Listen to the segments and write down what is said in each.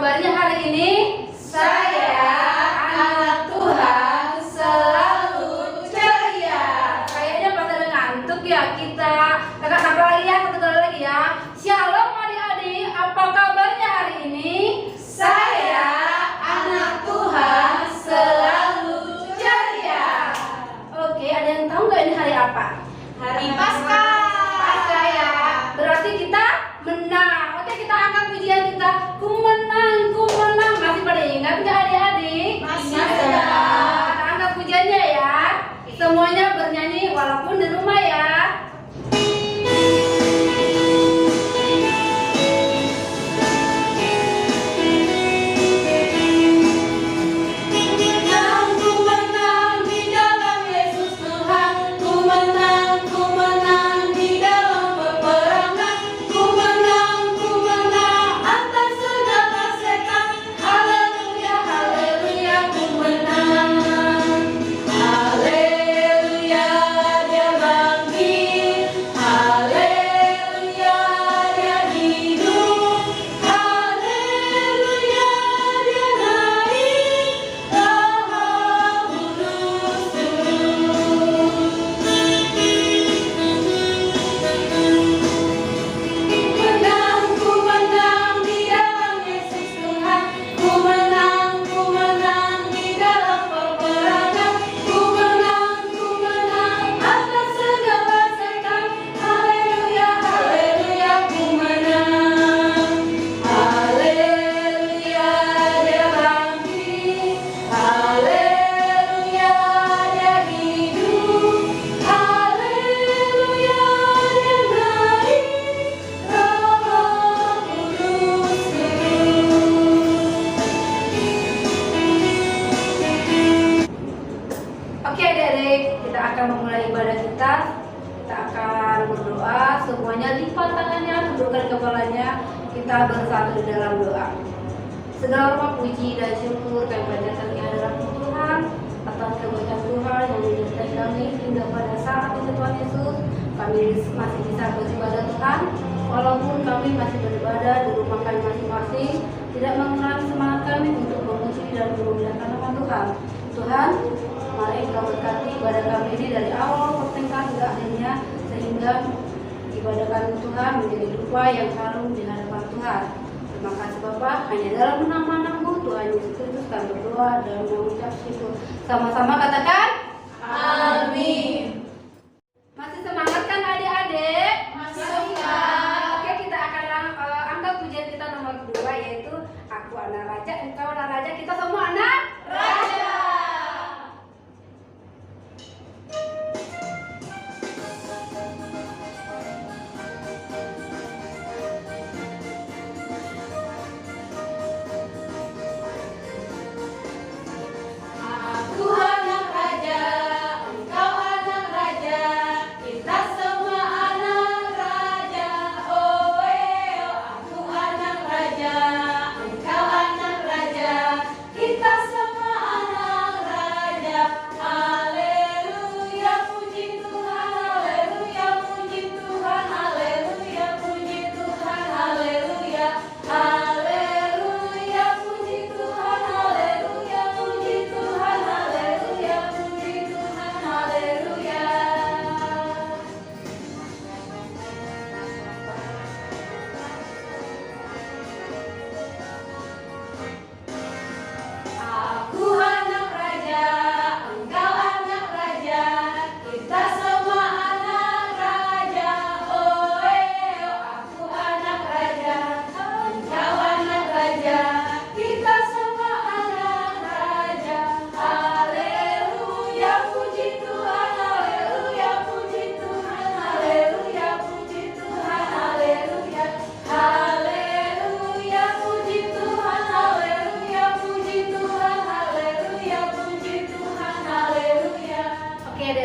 kabarnya hari ini? Saya anak Tuhan selalu ceria. Kayaknya pada ngantuk ya kita. Kakak sampai lagi ya, satu kali lagi ya. Shalom adik-adik, apa kabarnya hari ini? Saya anak Tuhan selalu ceria. Oke, ada yang tahu nggak ini hari apa? Hari Paskah. Paskah ya. Berarti kita menang. Oke, kita angkat pujian kita. Ku menang, ku menang. Masih pada ingat nggak adik-adik? Masih. Kita angkat pujiannya ya. Semuanya bernyanyi walaupun di rumah ya. Kita akan memulai ibadah kita. Kita akan berdoa. Semuanya lipat tangannya, tundukkan kepalanya. Kita bersatu di dalam doa. Segala rupa puji dan syukur kami panjatkan di hadapan Tuhan atas kebaikan Tuhan yang menyertai kami hingga pada saat ini Tuhan Yesus. Kami masih bisa beribadah Tuhan, walaupun kami masih beribadah di rumah kami masing-masing, tidak mengurangi semangat kami untuk memuji dan memuliakan nama Tuhan. Tuhan, mari Engkau berkati ibadah kami ini dari awal pertengahan hingga akhirnya, sehingga ibadah kami Tuhan menjadi rupa yang harum di hadapan Tuhan. Terima kasih Bapak, hanya dalam nama-Mu Tuhan Yesus Kristus kami berdoa dan mengucap syukur. Sama-sama katakan amin. Masih semangat kan adik-adik? Masih kan? Oke, kita akan angkat pujian kita nomor 2, yaitu Aku Anak Raja, Engkau Anak Raja, kita semua anak Raja.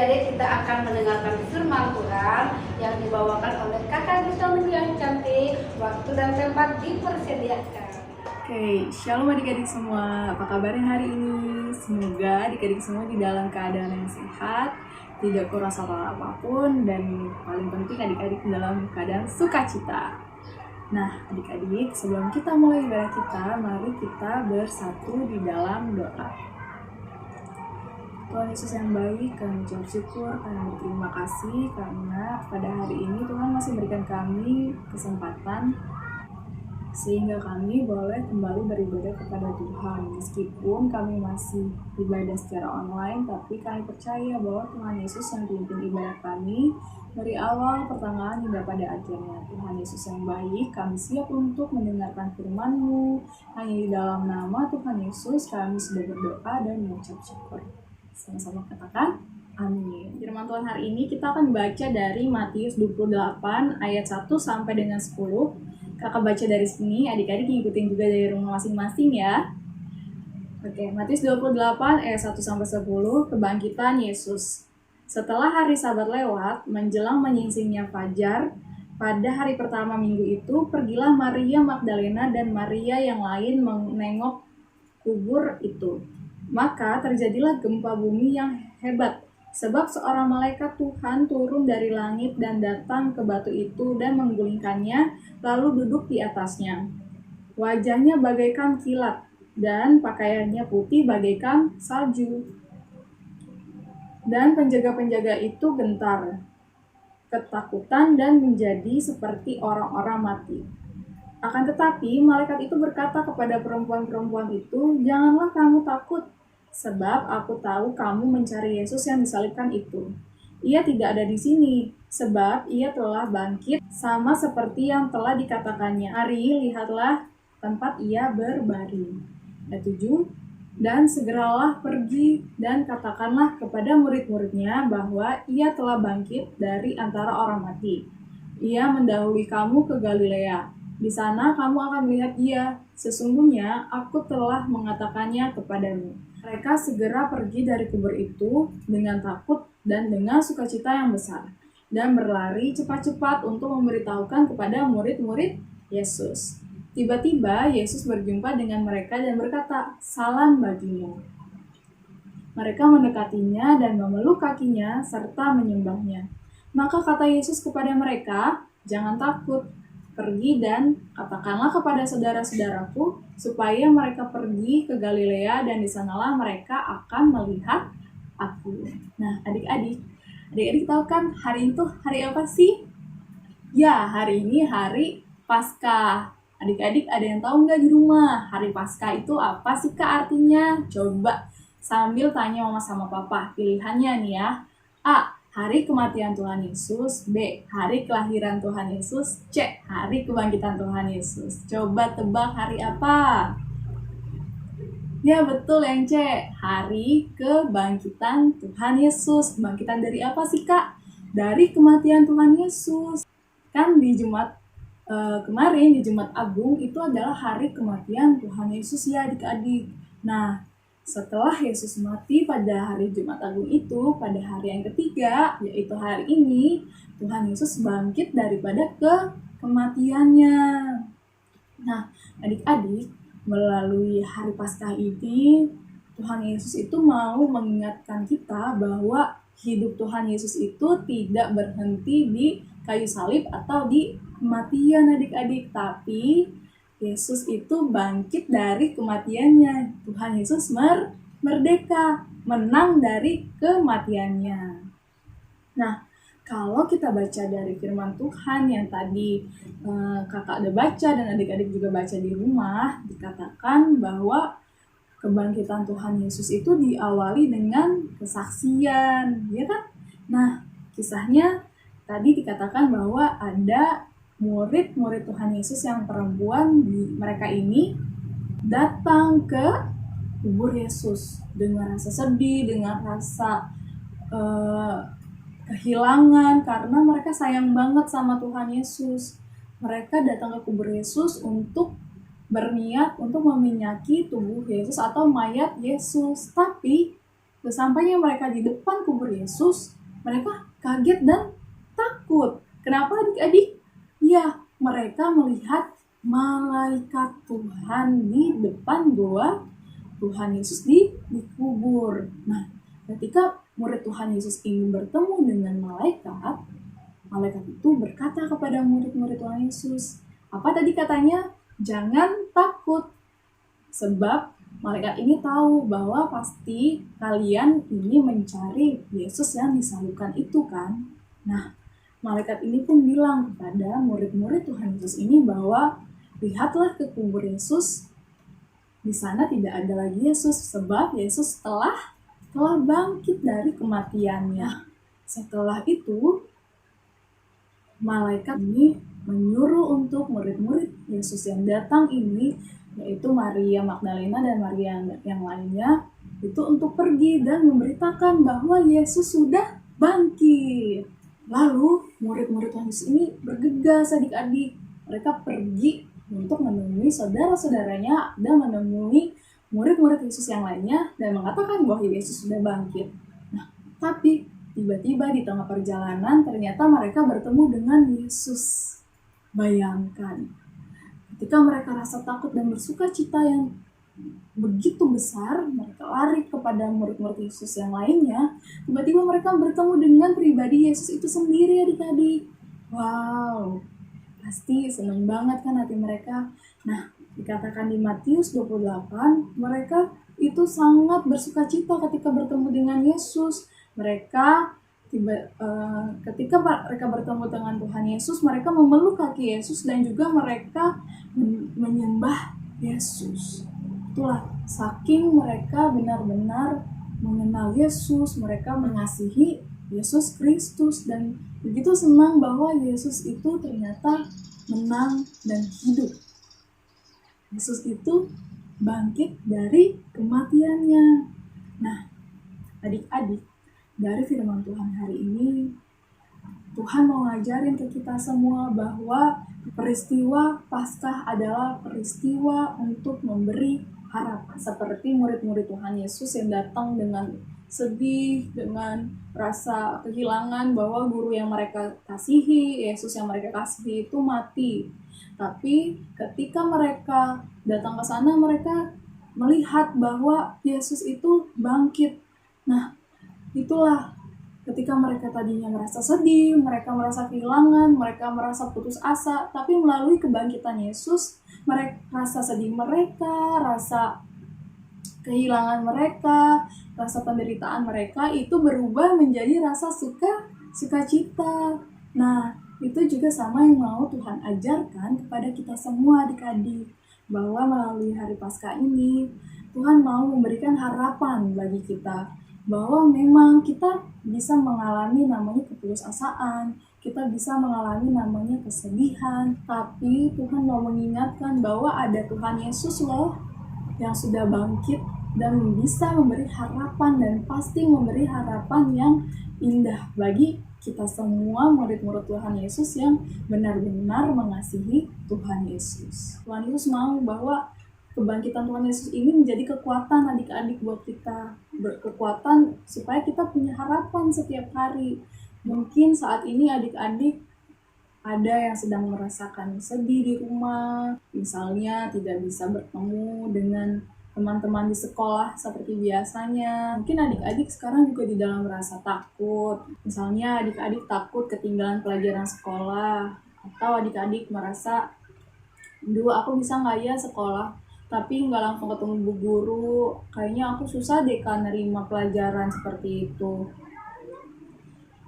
Kita akan mendengarkan firman Tuhan yang dibawakan oleh kakak Gustami yang cantik. Waktu dan tempat dipersediakan. Oke, shalom adik-adik semua. Apa kabarnya hari ini? Semoga adik-adik semua di dalam keadaan yang sehat, tidak kurang apapun, dan paling penting adik-adik dalam keadaan sukacita. Nah, adik-adik, sebelum kita mulai ibadah kita, mari kita bersatu di dalam doa. Tuhan Yesus yang baik, kami ucap syukur, kami berterima kasih karena pada hari ini Tuhan masih berikan kami kesempatan sehingga kami boleh kembali beribadah kepada Tuhan. Meskipun kami masih ibadah secara online, tapi kami percaya bahwa Tuhan Yesus yang pimpin ibadah kami dari awal pertengahan hingga pada akhirnya. Tuhan Yesus yang baik, kami siap untuk mendengarkan firman-Mu. Hanya di dalam nama Tuhan Yesus kami sudah berdoa dan mengucap syukur. Sama-sama katakan amin. Firman Tuhan hari ini kita akan baca dari Matius 28 ayat 1 sampai dengan 10. Kakak baca dari sini, adik-adik ngikutin juga dari rumah masing-masing ya. Oke, Matius 28 ayat 1 sampai 10, kebangkitan Yesus. Setelah hari Sabat lewat, menjelang menyingsingnya fajar, pada hari pertama minggu itu, pergilah Maria Magdalena dan Maria yang lain menengok kubur itu. Maka terjadilah gempa bumi yang hebat, sebab seorang malaikat Tuhan turun dari langit dan datang ke batu itu dan menggulingkannya, lalu duduk di atasnya. Wajahnya bagaikan kilat, dan pakaiannya putih bagaikan salju. Dan penjaga-penjaga itu gentar, ketakutan dan menjadi seperti orang-orang mati. Akan tetapi, malaikat itu berkata kepada perempuan-perempuan itu, "Janganlah kamu takut, sebab aku tahu kamu mencari Yesus yang disalibkan itu. Ia tidak ada di sini, sebab ia telah bangkit sama seperti yang telah dikatakannya. Hari, lihatlah tempat ia berbaring." Ayat 7, "Dan segeralah pergi dan katakanlah kepada murid-muridnya bahwa ia telah bangkit dari antara orang mati. Ia mendahului kamu ke Galilea. Di sana kamu akan melihat dia. Sesungguhnya aku telah mengatakannya kepadamu." Mereka segera pergi dari kubur itu dengan takut dan dengan sukacita yang besar, dan berlari cepat-cepat untuk memberitahukan kepada murid-murid Yesus. Tiba-tiba Yesus berjumpa dengan mereka dan berkata, "Salam bagimu." Mereka mendekatinya dan memeluk kakinya serta menyembahnya. Maka kata Yesus kepada mereka, "Jangan takut. Pergi dan katakanlah kepada saudara-saudaraku supaya mereka pergi ke Galilea dan di sanalah mereka akan melihat aku." Nah, adik-adik tahu kan hari itu hari apa sih? Ya, hari ini hari Paskah. Adik-adik ada yang tahu nggak di rumah? Hari Paskah itu apa sih Kak artinya? Coba sambil tanya mama sama papa. Pilihannya nih ya. A. Hari kematian Tuhan Yesus. B. Hari kelahiran Tuhan Yesus. C. Hari kebangkitan Tuhan Yesus. Coba tebak hari apa? Ya betul yang C. Hari kebangkitan Tuhan Yesus. Kebangkitan dari apa sih Kak? Dari kematian Tuhan Yesus. Kan di Jumat kemarin, di Jumat Agung itu adalah hari kematian Tuhan Yesus ya adik-adik. Nah, setelah Yesus mati pada hari Jumat Agung itu, pada hari yang ketiga, yaitu hari ini, Tuhan Yesus bangkit daripada kematiannya. Nah, adik-adik, melalui hari Paskah ini, Tuhan Yesus itu mau mengingatkan kita bahwa hidup Tuhan Yesus itu tidak berhenti di kayu salib atau di kematian adik-adik, tapi Yesus itu bangkit dari kematiannya. Tuhan Yesus merdeka, menang dari kematiannya. Nah, kalau kita baca dari firman Tuhan yang tadi kakak udah baca dan adik-adik juga baca di rumah, dikatakan bahwa kebangkitan Tuhan Yesus itu diawali dengan kesaksian, ya kan? Nah, kisahnya tadi dikatakan bahwa ada murid-murid Tuhan Yesus yang perempuan mereka ini datang ke kubur Yesus dengan rasa sedih, dengan rasa kehilangan karena mereka sayang banget sama Tuhan Yesus. Mereka datang ke kubur Yesus untuk berniat untuk meminyaki tubuh Yesus atau mayat Yesus. Tapi sesampainya mereka di depan kubur Yesus, mereka kaget dan takut. Kenapa adik-adik? Ya, mereka melihat malaikat Tuhan di depan goa Tuhan Yesus dikubur. Nah, ketika murid Tuhan Yesus ingin bertemu dengan malaikat itu berkata kepada murid-murid Tuhan Yesus, Apa tadi katanya? Jangan takut. Sebab malaikat ini tahu bahwa pasti kalian ini mencari Yesus yang disalibkan itu kan. Nah, malaikat ini pun bilang kepada murid-murid Tuhan Yesus ini bahwa lihatlah ke kubur Yesus. Di sana tidak ada lagi Yesus sebab Yesus telah bangkit dari kematiannya. Setelah itu, malaikat ini menyuruh untuk murid-murid Yesus yang datang ini, yaitu Maria Magdalena dan Maria yang lainnya, itu untuk pergi dan memberitakan bahwa Yesus sudah bangkit. Lalu murid-murid Yesus ini bergegas adik-adik. Mereka pergi untuk menemui saudara-saudaranya dan menemui murid-murid Yesus yang lainnya dan mengatakan bahwa Yesus sudah bangkit. Nah, tapi tiba-tiba di tengah perjalanan ternyata mereka bertemu dengan Yesus. Bayangkan, ketika mereka rasa takut dan bersuka cita yang begitu besar, mereka lari kepada murid-murid Yesus yang lainnya. Tiba-tiba mereka bertemu dengan pribadi Yesus itu sendiri adik-adik. Wow, pasti senang banget kan hati mereka. Nah, dikatakan di Matius 28, mereka itu sangat bersuka cita ketika bertemu dengan Yesus. Ketika mereka bertemu dengan Tuhan Yesus, mereka memeluk kaki Yesus dan juga mereka menyembah Yesus. Itulah, saking mereka benar-benar mengenal Yesus, mereka mengasihi Yesus Kristus dan begitu senang bahwa Yesus itu ternyata menang dan hidup. Yesus itu bangkit dari kematiannya. Nah, adik-adik, dari firman Tuhan hari ini, Tuhan mau ngajarin ke kita semua bahwa peristiwa Paskah adalah peristiwa untuk memberi harapan. Seperti murid-murid Tuhan Yesus yang datang dengan sedih, dengan rasa kehilangan bahwa guru yang mereka kasihi, Yesus yang mereka kasihi itu mati. Tapi ketika mereka datang ke sana, mereka melihat bahwa Yesus itu bangkit. Nah, itulah ketika mereka tadinya merasa sedih, mereka merasa kehilangan, mereka merasa putus asa, tapi melalui kebangkitan Yesus, rasa sedih mereka, rasa kehilangan mereka, rasa penderitaan mereka itu berubah menjadi rasa sukacita. Nah, itu juga sama yang mau Tuhan ajarkan kepada kita semua adik-adik, bahwa melalui hari Paskah ini Tuhan mau memberikan harapan bagi kita bahwa memang kita bisa mengalami namanya keputusasaan, kita bisa mengalami namanya kesedihan, tapi Tuhan mau mengingatkan bahwa ada Tuhan Yesus loh yang sudah bangkit dan bisa memberi harapan dan pasti memberi harapan yang indah bagi kita semua murid-murid Tuhan Yesus yang benar-benar mengasihi Tuhan Yesus. Tuhan Yesus mau bahwa kebangkitan Tuhan Yesus ini menjadi kekuatan adik-adik buat kita, berkekuatan supaya kita punya harapan setiap hari. Mungkin saat ini adik-adik ada yang sedang merasakan sedih di rumah, misalnya tidak bisa bertemu dengan teman-teman di sekolah seperti biasanya. Mungkin adik-adik sekarang juga di dalam rasa takut. Misalnya adik-adik takut ketinggalan pelajaran sekolah, atau adik-adik merasa, "Duh, aku bisa nggak ya sekolah? Tapi nggak langsung ketemu bu guru, kayaknya aku susah deh kan nerima pelajaran seperti itu."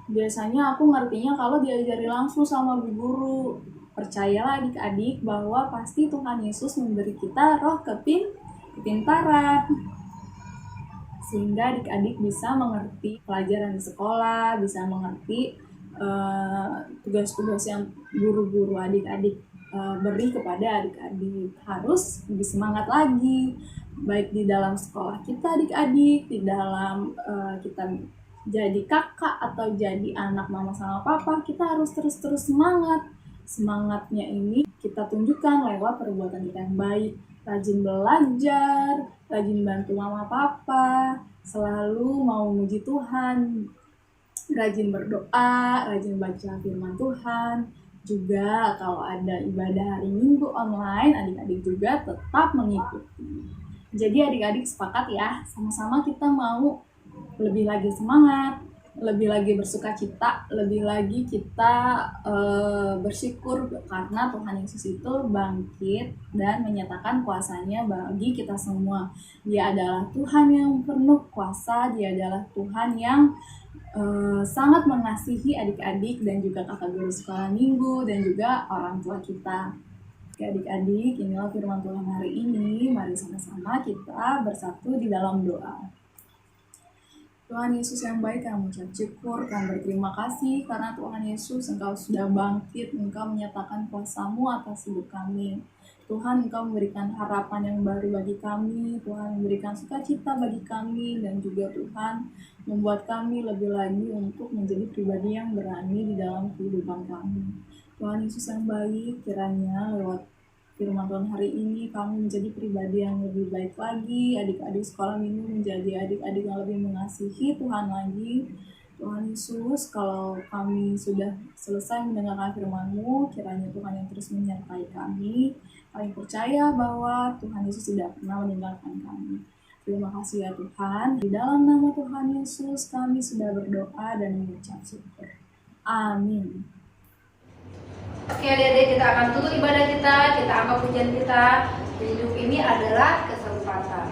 Biasanya aku ngertinya kalau diajari langsung sama bu guru. Percayalah adik-adik bahwa pasti Tuhan Yesus memberi kita roh kepintaran, sehingga adik-adik bisa mengerti pelajaran di sekolah, bisa mengerti tugas-tugas yang guru-guru adik-adik beri kepada adik-adik. Harus lebih semangat lagi, baik di dalam sekolah kita adik-adik, di dalam kita jadi kakak atau jadi anak mama sama papa, kita harus terus-terus semangat. Semangatnya ini kita tunjukkan lewat perbuatan kita yang baik, rajin belajar, rajin bantu mama papa, selalu mau memuji Tuhan, rajin berdoa, rajin baca firman Tuhan. Juga kalau ada ibadah hari Minggu online, adik-adik juga tetap mengikuti. Jadi adik-adik sepakat ya, sama-sama kita mau lebih lagi semangat, lebih lagi bersuka cita, lebih lagi kita bersyukur karena Tuhan Yesus itu bangkit dan menyatakan kuasanya bagi kita semua. Dia adalah Tuhan yang penuh kuasa, dia adalah Tuhan yang sangat mengasihi adik-adik dan juga kakak guru sekolah minggu dan juga orang tua kita. Oke adik-adik, inilah firman Tuhan hari ini. Mari sama-sama kita bersatu di dalam doa. Tuhan Yesus yang baik, kami mengucap syukur, kami berterima kasih karena Tuhan Yesus Engkau sudah bangkit, Engkau menyatakan kuasa-Mu atas hidup kami. Tuhan, Engkau memberikan harapan yang baru bagi kami, Tuhan memberikan sukacita bagi kami, dan juga Tuhan membuat kami lebih lagi untuk menjadi pribadi yang berani di dalam kehidupan kami. Tuhan Yesus yang baik, kiranya lewat firman Tuhan hari ini kami menjadi pribadi yang lebih baik lagi, adik-adik sekolah minggu menjadi adik-adik yang lebih mengasihi Tuhan lagi. Tuhan Yesus, kalau kami sudah selesai mendengarkan firman-Mu, kiranya Tuhan yang terus menyertai kami. Kami percaya bahwa Tuhan Yesus tidak pernah meninggalkan kami. Terima kasih ya Tuhan. Di dalam nama Tuhan Yesus kami sudah berdoa dan mengucap syukur. Amin. Oke adik-adik, kita akan tutup ibadah kita angkat pujian kita. Hidup ini adalah kesempatan.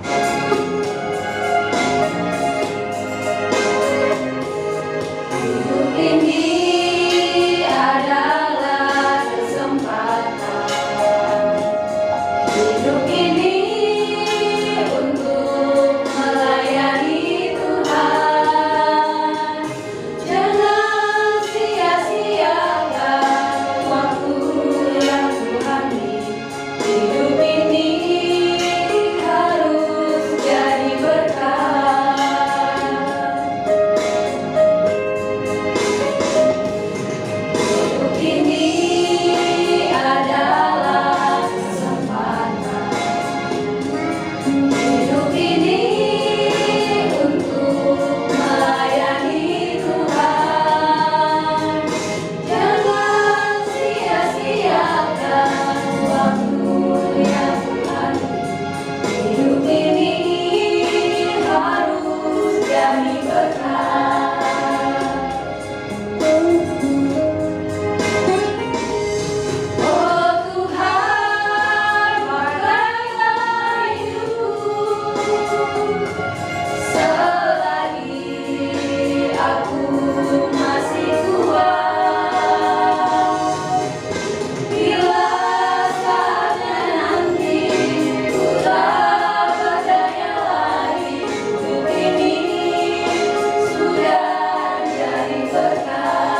Hidup ini adalah kesempatan. Hidup ini untuk melayani Tuhan. Jangan sia-siakan waktu yang Tuhan beri. Hidup ini harus jadi berkah. Hidup ini adalah kesempatan. Hidup ini untuk melayani Tuhan. Jangan sia-siakan waktu yang Tuhan beri. Hidup ini harus jadi berkah. Oh Tuhan, pakailah hidupku selagi aku masih kuat. Bila saatnya nanti ku tak berdaya lagi, hidup ini sudah jadi berkah.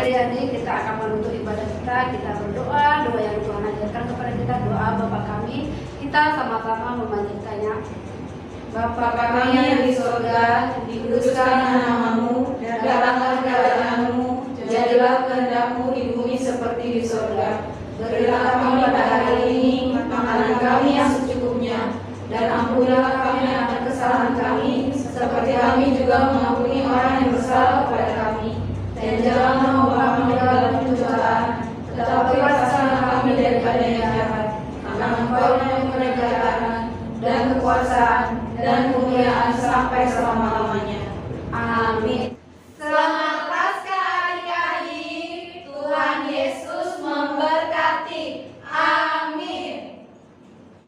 Adik-adik, kita akan menutup ibadah kita berdoa, doa yang Tuhan ajarkan kepada kita, doa Bapa kami. Kita sama-sama memanjatkannya. Bapa kami yang di surga, dikuduskanlah namamu, datanglah kerajaanmu, jadilah kehendak-Mu di bumi seperti di surga. Berilah kami pada hari ini makanan kami yang secukupnya, dan ampunilah kami akan kesalahan kami, seperti kami juga mengampuni orang yang bersalah kepada kami. Dan janganlah membawa kami dalam pencobaan, tetapi lepaskanlah kami daripada yang jahat. Karena Engkau yang mempunyai kedatangan dan kekuasaan dan kemuliaan sampai selamanya.